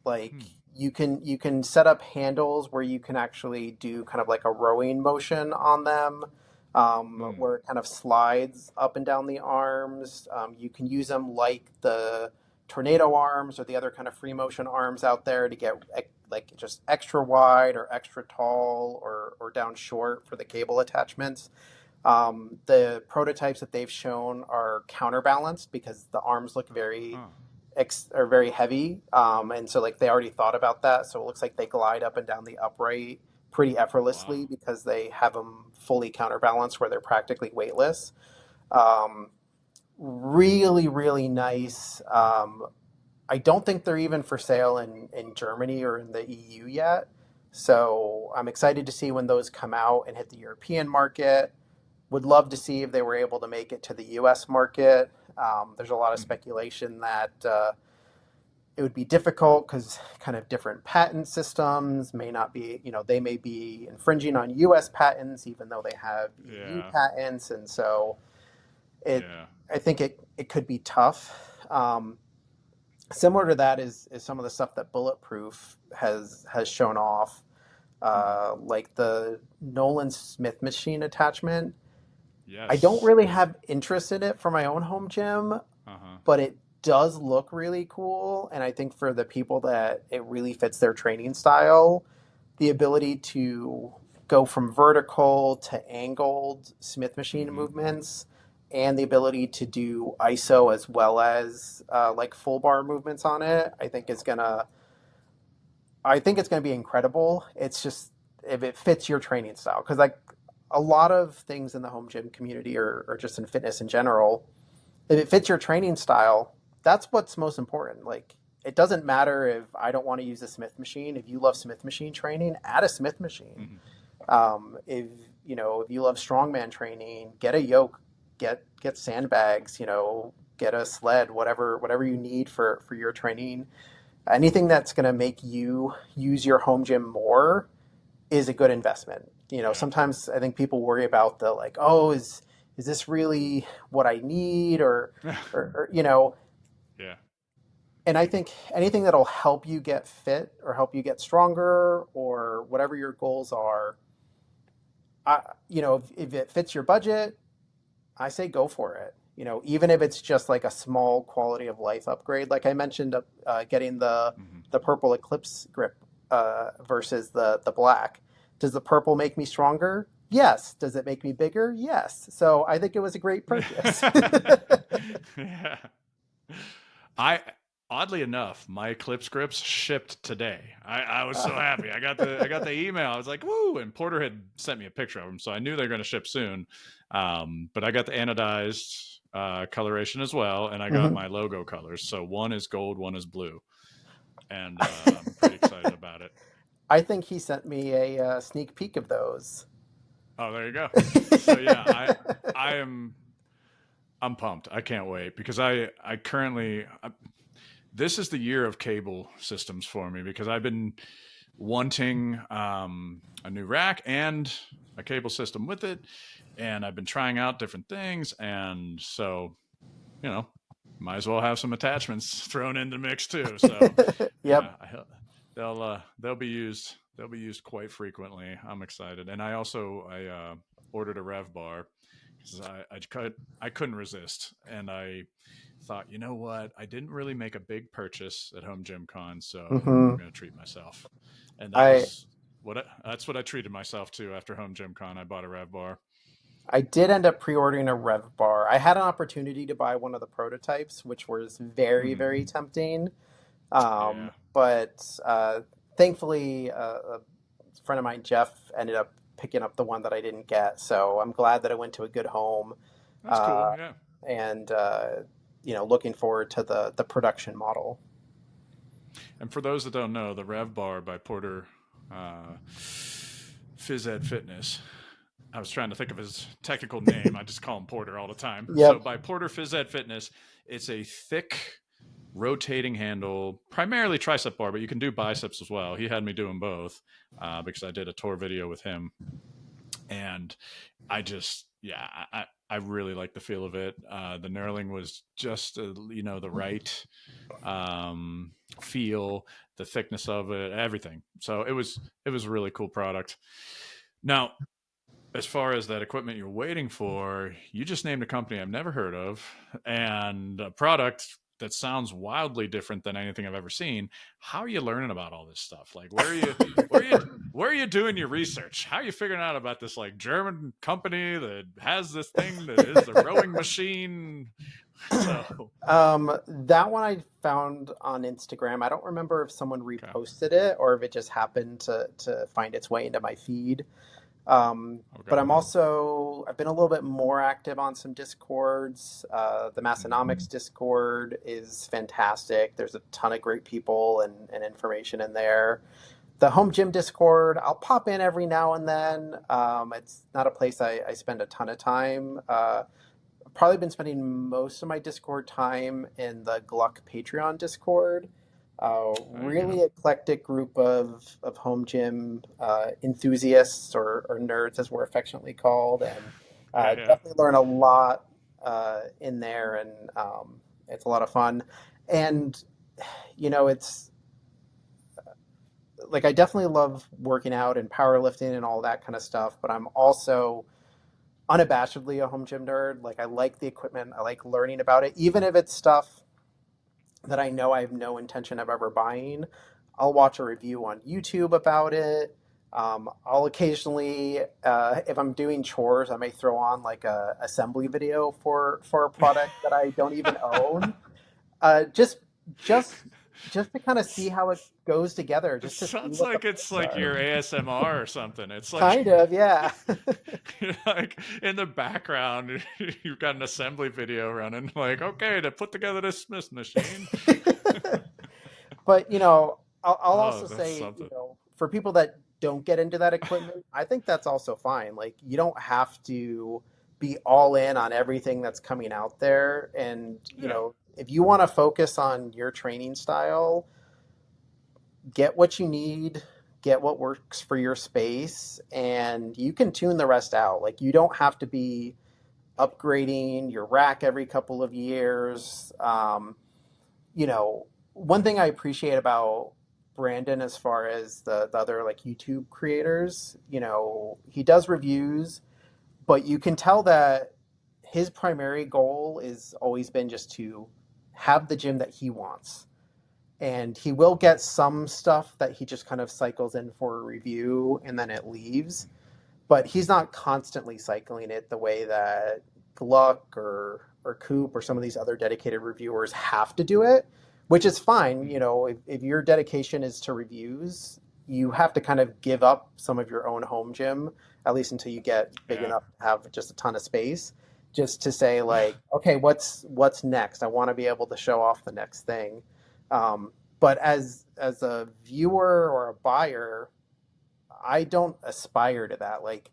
Like Hmm. you can set up handles where you can actually do kind of like a rowing motion on them, Hmm. where it kind of slides up and down the arms. You can use them like the tornado arms or the other kind of free motion arms out there to get like just extra wide or extra tall or down short for the cable attachments. The prototypes that they've shown are counterbalanced because the arms look very Huh. are very heavy, and so like they already thought about that. So it looks like they glide up and down the upright pretty effortlessly Wow. because they have them fully counterbalanced where they're practically weightless. Um, Really, really nice. I don't think they're even for sale in Germany or in the EU yet. So I'm excited to see when those come out and hit the European market. Would love to see if they were able to make it to the US market. There's a lot of Mhm. speculation that it would be difficult because kind of different patent systems may not be, they may be infringing on US patents, even though they have EU Yeah. patents. And so it, Yeah. I think it could be tough. Similar to that is some of the stuff that Bulletproof has shown off, Hmm. like the Nolan Smith machine attachment. I don't Yes. really Is. have interest in it for my own home gym, Uh huh. but it does look really cool. And I think for the people that it really fits their training style, the ability to go from vertical to angled Smith machine Hmm. movements and the ability to do ISO as well as like full bar movements on it, I think it's gonna be incredible. It's just if it fits your training style, because like a lot of things in the home gym community or just in fitness in general, if it fits your training style, that's what's most important. Like it doesn't matter if I don't want to use a Smith machine. If you love Smith machine training, add a Smith machine. Hmm. If if you love strongman training, get a yoke, get sandbags, get a sled, whatever you need for your training. Anything that's going to make you use your home gym more is a good investment. Yeah. Sometimes I think people worry about the like, oh, is this really what I need or Yeah. and I think anything that'll help you get fit or help you get stronger or whatever your goals are, if it fits your budget, I say go for it. Even if it's just like a small quality of life upgrade, like I mentioned, getting Hmm. the purple Eclipse grip versus the black. Does the purple make me stronger? Yes. Does it make me bigger? Yes. So I think it was a great purchase. Yeah. I oddly enough, my Eclipse grips shipped today. I was so happy. I got the email. I was like, woo! And Porter had sent me a picture of them, so I knew they were going to ship soon. But I got the anodized coloration as well, and I got Mhm. my logo colors. So one is gold, one is blue, and I'm pretty excited about it. I think he sent me a sneak peek of those. Oh, there you go. So yeah, I am I'm pumped. I can't wait because I currently this is the year of cable systems for me because I've been wanting a new rack and a cable system with it, and I've been trying out different things, and so you know, might as well have some attachments thrown in the mix too. So Yep. yeah, they'll be used. They'll be used quite frequently. I'm excited, and I ordered a rev bar because I couldn't resist, and I thought, you know what, I didn't really make a big purchase at Home Gym Con, so I'm hmm going to treat myself, and I that's what I treated myself to after Home Gym Con. I bought a rev bar. I did end up pre-ordering a Rev bar. I had an opportunity to buy one of the prototypes, which was very, Hmm. very tempting. Yeah, But thankfully, a friend of mine, Jeff, ended up picking up the one that I didn't get. So I'm glad that I went to a good home. that's cool. Uh, Yeah. and looking forward to the production model. And for those that don't know, the Rev Bar by Porter Phys Ed Fitness. I was trying to think of his technical name. I just call him Porter all the time. So Yep. by Porter Phys Ed Fitness, it's a thick rotating handle, primarily tricep bar, but you can do biceps as well. He had me doing both because I did a tour video with him, and I just I really like the feel of it. The knurling was just the right feel, the thickness of it, everything. So it was a really cool product. Now, as far as that equipment you're waiting for, you just named a company I've never heard of and a product that sounds wildly different than anything I've ever seen. How are you learning about all this stuff? Like, where are you doing your research? How are you figuring out about this like German company that has this thing that is a rowing machine? So, That one I found on Instagram. I don't remember if someone okay, reposted it or if it just happened to find its way into my feed. But okay, I've been a little bit more active on some Discords. The Massonomics Discord is fantastic. There's a ton of great people and information in there. The home gym Discord, I'll pop in every now and then. It's not a place I spend a ton of time. I've probably been spending most of my Discord time in the Gluck Patreon Discord. there you go. Really eclectic group of home gym enthusiasts or nerds, as we're affectionately called, and Yeah, yeah. definitely learn a lot in there, and it's a lot of fun. And it's like I definitely love working out and powerlifting and all that kind of stuff, but I'm also unabashedly a home gym nerd. Like I like the equipment, I like learning about it, even if it's stuff that I know I have no intention of ever buying. I'll watch a review on YouTube about it. I'll occasionally, if I'm doing chores, I may throw on like a assembly video for a product that I don't even own. Just just just to kind of see how it goes together, It just to see sounds what the like it's parts like are. your ASMR or something. It's like Kind of, yeah. you're like in the background, you've got an assembly video running. Like, okay, to put together this Smith machine. But I'll Oh, also that's say, something. for people that don't get into that equipment, I think that's also fine. Like you don't have to be all in on everything that's coming out there. And Yeah, if you want to focus on your training style, get what you need, get what works for your space, and you can tune the rest out. Like you don't have to be upgrading your rack every couple of years. One thing I appreciate about Brandon, as far as the other like YouTube creators, he does reviews, but you can tell that his primary goal is always been just to have the gym that he wants. And he will get some stuff that he just kind of cycles in for a review and then it leaves, but he's not constantly cycling it the way that Gluck or Coop or some of these other dedicated reviewers have to do it, which is fine. If your dedication is to reviews, you have to kind of give up some of your own home gym, at least until you get big yeah, enough to have just a ton of space, just to say like, okay, what's next? I want to be able to show off the next thing. But as a viewer or a buyer, I don't aspire to that. Like,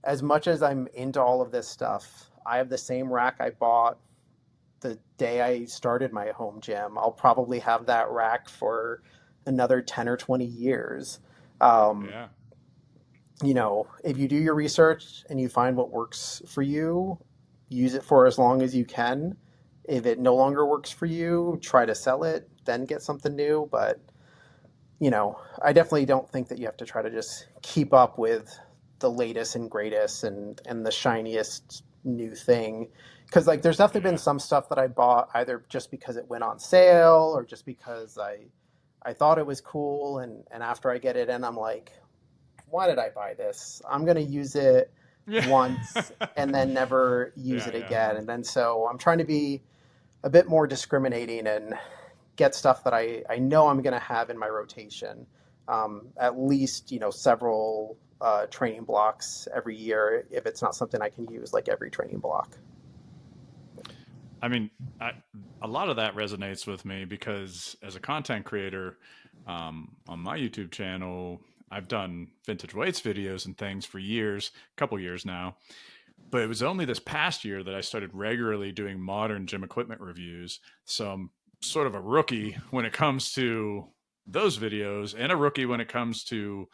as much as I'm into all of this stuff, I have the same rack I bought the day I started my home gym. I'll probably have that rack for another 10 or 20 years. Um, yeah, if you do your research and you find what works for you, use it for as long as you can. If it no longer works for you, try to sell it, then get something new. But I definitely don't think that you have to try to just keep up with the latest and greatest and the shiniest new thing. Because like, there's definitely been yeah. some stuff that I bought either just because it went on sale or just because I thought it was cool, and after I get it in, I'm like, why did I buy this? I'm gonna use it Yeah. once and then never use Yeah, it yeah. again. And then so I'm trying to be a bit more discriminating and get stuff that I know I'm going to have in my rotation, at least several training blocks every year if it's not something I can use like every training block. I mean, I, a lot of that resonates with me because as a content creator on my YouTube channel, I've done vintage weights videos and things for years, a couple years now. But it was only this past year that I started regularly doing modern gym equipment reviews. So I'm sort of a rookie when it comes to those videos and a rookie when it comes to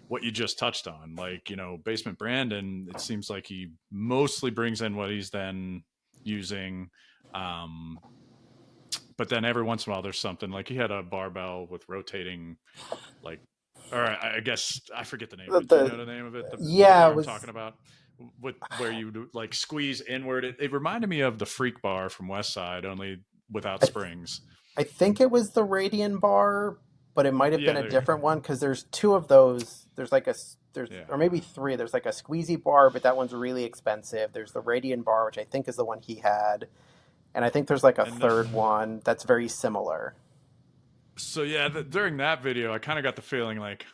what you just touched on. Like, Basement Brandon, it seems like he mostly brings in what he's then using. Um, but then every once in a while, there's something like he had a barbell with rotating, like, or I guess I forget the name of it. Do you know The the name of it? The Yeah, bar it I'm was. talking about, with where you like squeeze inward. It reminded me of the Freak Bar from West Side, only without I, springs. I think it was the Radian bar, but it might have been Yeah, a there. different one because there's two of those. There's like there's Yeah, or maybe three. There's like a squeezy bar, but that one's really expensive. There's the Radian bar, which I think is the one he had, and I think there's like a and third one that's very similar. so yeah, during that video, I kind of got the feeling like.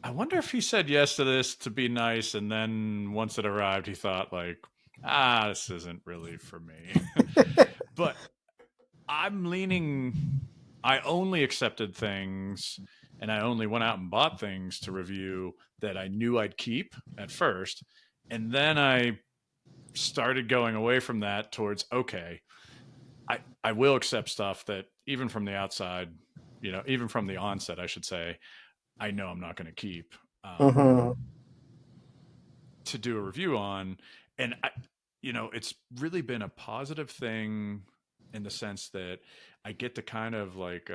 I wonder if he said yes to this to be nice, and then once it arrived, he thought like, this isn't really for me. But I'm leaning. I only accepted things and I only went out and bought things to review that I knew I'd keep at first. And then I started going away from that towards, okay, I will accept stuff that even from the outside, even from the onset, I should say, I know I'm not going to keep. Um, Hmm. to do a review on. And it's really been a positive thing in the sense that I get to kind of like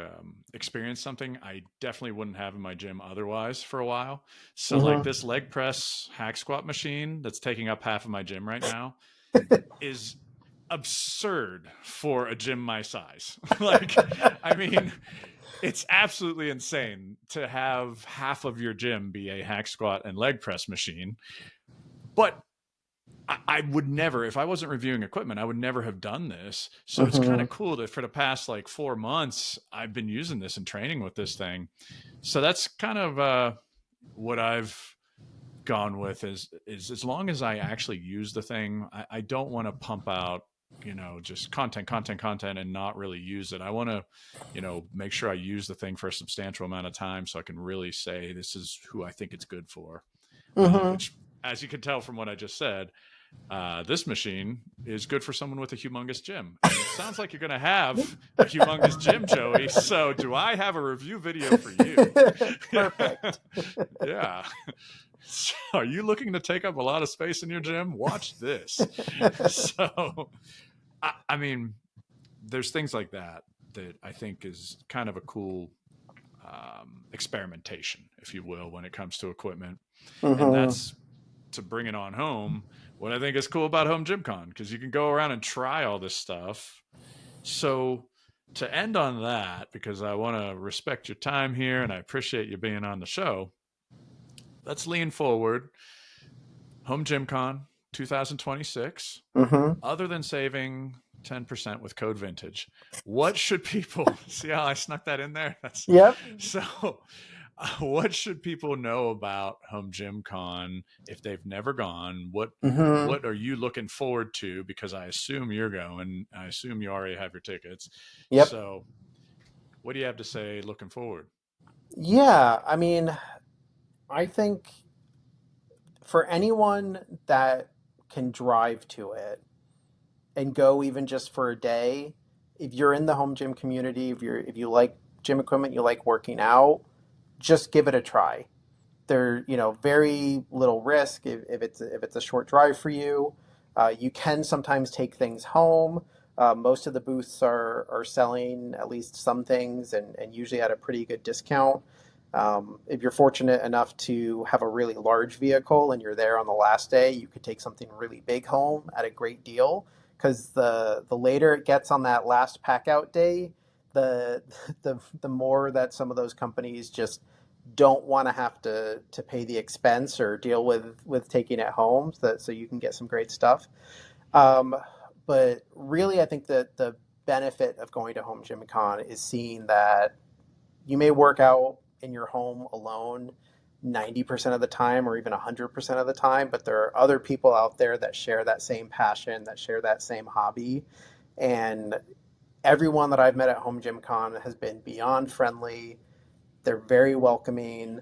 experience something I definitely wouldn't have in my gym otherwise for a while. So like Hmm. this leg press hack squat machine that's taking up half of my gym right now is absurd for a gym my size. Like, I mean, it's absolutely insane to have half of your gym be a hack squat and leg press machine. But I would never, if I wasn't reviewing equipment, I would never have done this. So it's kind Hmm. of cool that for the past like 4 months, I've been using this and training with this thing. So that's kind of what I've gone with is as long as I actually use the thing, I don't want to pump out, just content, and not really use it. I want to, make sure I use the thing for a substantial amount of time so I can really say this is who I think it's good for. Hmm. Which, as you can tell from what I just said, this machine is good for someone with a humongous gym. And it sounds like you're going to have a humongous gym, Joey. So, do I have a review video for you? Perfect. Yeah. So are you looking to take up a lot of space in your gym? Watch this. So, I mean, there's things like that that I think is kind of a cool experimentation, if you will, when it comes to equipment. And Hmm. that's to bring it on home. What I think is cool about Home Gym Con, because you can go around and try all this stuff. So, to end on that, because I want to respect your time here and I appreciate you being on the show, let's lean forward. Home Gym Con 2026, Hmm. other than saving 10% with code vintage, what should people see how I snuck that in there? That's Yep. so. What should people know about Home Gym Con if they've never gone? What Hmm. what are you looking forward to? Because I assume you're going. I assume you already have your tickets. Yep. So, what do you have to say looking forward? Yeah, I mean, I think for anyone that can drive to it and go even just for a day, if you're in the home gym community, if you like gym equipment, you like working out, just give it a try. There, very little risk if it's a short drive for you. You can sometimes take things home. Most of the booths are selling at least some things and usually at a pretty good discount. If you're fortunate enough to have a really large vehicle and you're there on the last day, you could take something really big home at a great deal. Because the later it gets on that last pack out day, the the more that some of those companies just don't want to have to pay the expense or deal with taking it home so you can get some great stuff. Um, but really, I think that the benefit of going to Home Gym Con is seeing that you may work out in your home alone 90% of the time or even 100% of the time, but there are other people out there that share that same passion, that share that same hobby, And everyone that I've met at Home Gym Con has been beyond friendly. They're very welcoming,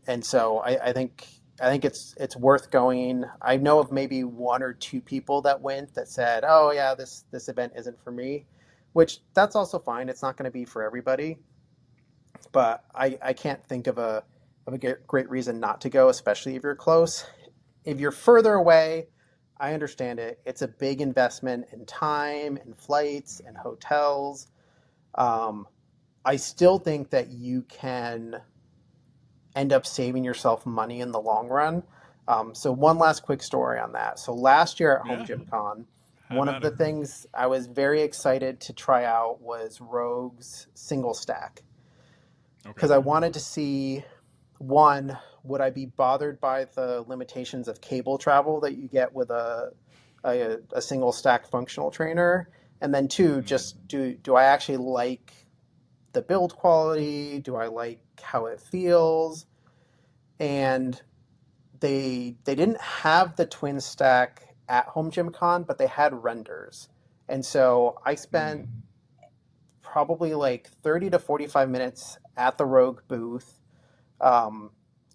and so I think it's worth going. I know of maybe one or two people that went that said, "Oh yeah, this event isn't for me," which that's also fine. It's not going to be for everybody, but I can't think of a great reason not to go, especially if you're close. If you're further away, I understand it. It's a big investment in time and flights and hotels. Um, I still think that you can end up saving yourself money in the long run. So one last quick story on that. So last year at Home Yeah. Gym Con, Have one of at the it. things I was very excited to try out was Rogue's single stack Okay. because I wanted to see, one, would I be bothered by the limitations of cable travel that you get with a single stack functional trainer? And then two, Hmm. just do I actually like the build quality? Do I like how it feels? And they didn't have the twin stack at Home Gym Con, but they had renders. And so I spent Hmm. probably like 30 to 45 minutes at the Rogue booth. um,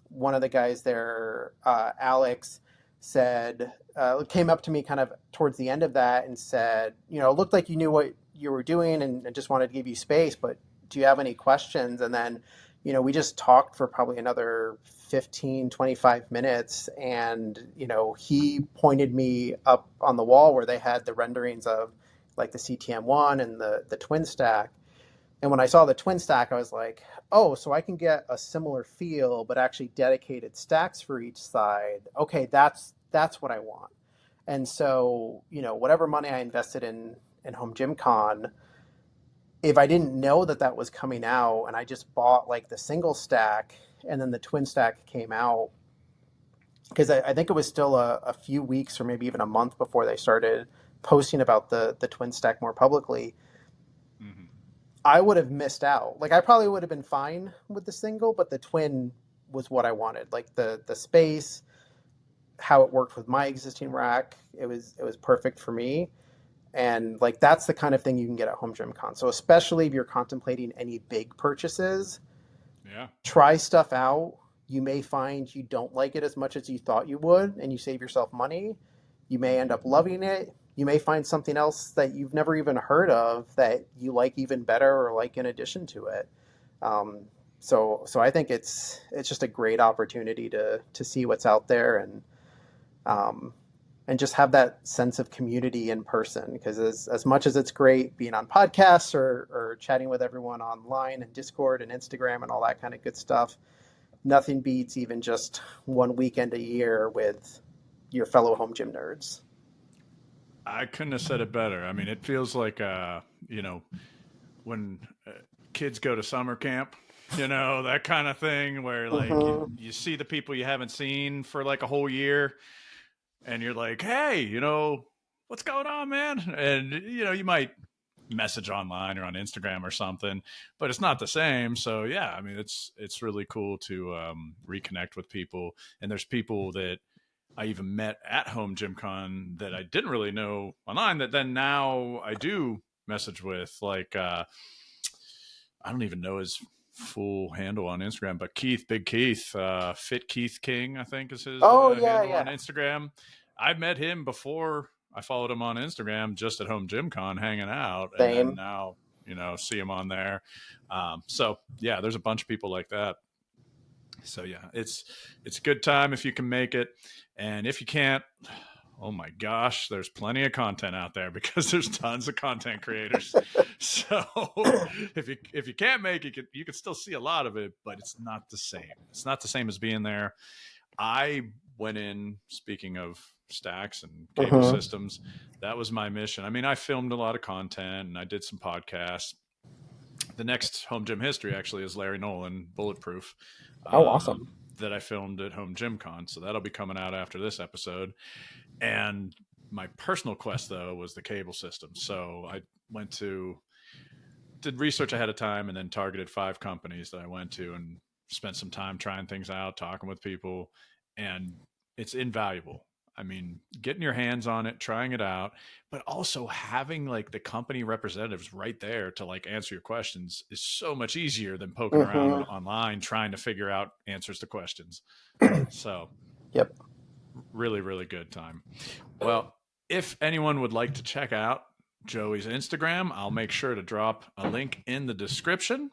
One of the guys there, Alex, said, came up to me kind of towards the end of that and said, it looked like you knew what you were doing and just wanted to give you space, but do you have any questions? And then, we just talked for probably another 15, 25 minutes. And, he pointed me up on the wall where they had the renderings of like the CTM1 and the twin stack. And when I saw the twin stack, I was like, oh, so I can get a similar feel, but actually dedicated stacks for each side. Okay, that's what I want. And so, whatever money I invested in Home Gym Con, if I didn't know that that was coming out and I just bought like the single stack and then the twin stack came out, because I think it was still a few weeks or maybe even a month before they started posting about the twin stack more publicly, Hmm. I would have missed out. Like I probably would have been fine with the single, but the twin was what I wanted. Like the space, how it worked with my existing rack, it was perfect for me. And like that's the kind of thing you can get at Home Gym Con. So especially if you're contemplating any big purchases, Yeah. try stuff out. You may find you don't like it as much as you thought you would, and you save yourself money. You may end Hmm. up loving it. You may find something else that you've never even heard of that you like even better or like in addition to it. Um, so I think it's just a great opportunity to see what's out there um, and just have that sense of community in person. Because as much as it's great being on podcasts or chatting with everyone online and Discord and Instagram and all that kind of good stuff, nothing beats even just one weekend a year with your fellow home gym nerds. I couldn't have said it better. I mean, it feels like, you know, when kids go to summer camp, that kind of thing where like Mm-hmm. you see the people you haven't seen for like a whole year and you're like, hey, what's going on, man? And, you might message online or on Instagram or something, but it's not the same. So yeah, I mean, it's really cool to reconnect with people. And there's people that I even met at Home Gym Con that I didn't really know online that then now I do message with. Like, I don't even know his full handle on Instagram, but Keith, Big Keith, Fit Keith King, I think is his Oh yeah, handle on yeah. Instagram. I met him before I followed him on Instagram just at Home Gym Con hanging out. And then Same. now, see him on there. So yeah, there's a bunch of people like that. So yeah, it's a good time if you can make it. And if you can't, oh my gosh, there's plenty of content out there because there's tons of content creators. So if you can't make it, you can still see a lot of it, but it's not the same. It's not the same as being there. I went in, speaking of stacks and cable Mm-hmm. systems, that was my mission. I mean, I filmed a lot of content and I did some podcasts. The next home gym history actually is Larry Nolan Bulletproof, Oh, awesome. that I filmed at Home Gym Con. So that'll be coming out after this episode. And my personal quest though was the cable system. So I went to did research ahead of time and then targeted 5 companies that I went to and spent some time trying things out, talking with people, and it's invaluable. I mean, getting your hands on it, trying it out, but also having like the company representatives right there to like answer your questions is so much easier than poking around Hmm. online trying to figure out answers to questions. So, Yep. really, really good time. Well, if anyone would like to check out Joey's Instagram, I'll make sure to drop a link in the description.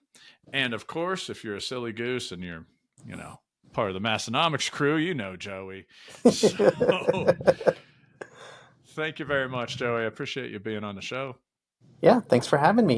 And of course, if you're a silly goose and you're, you know, part of the Massonomics crew, you know Joey. So thank you very much, Joey. I appreciate you being on the show. Yeah, thanks for having me.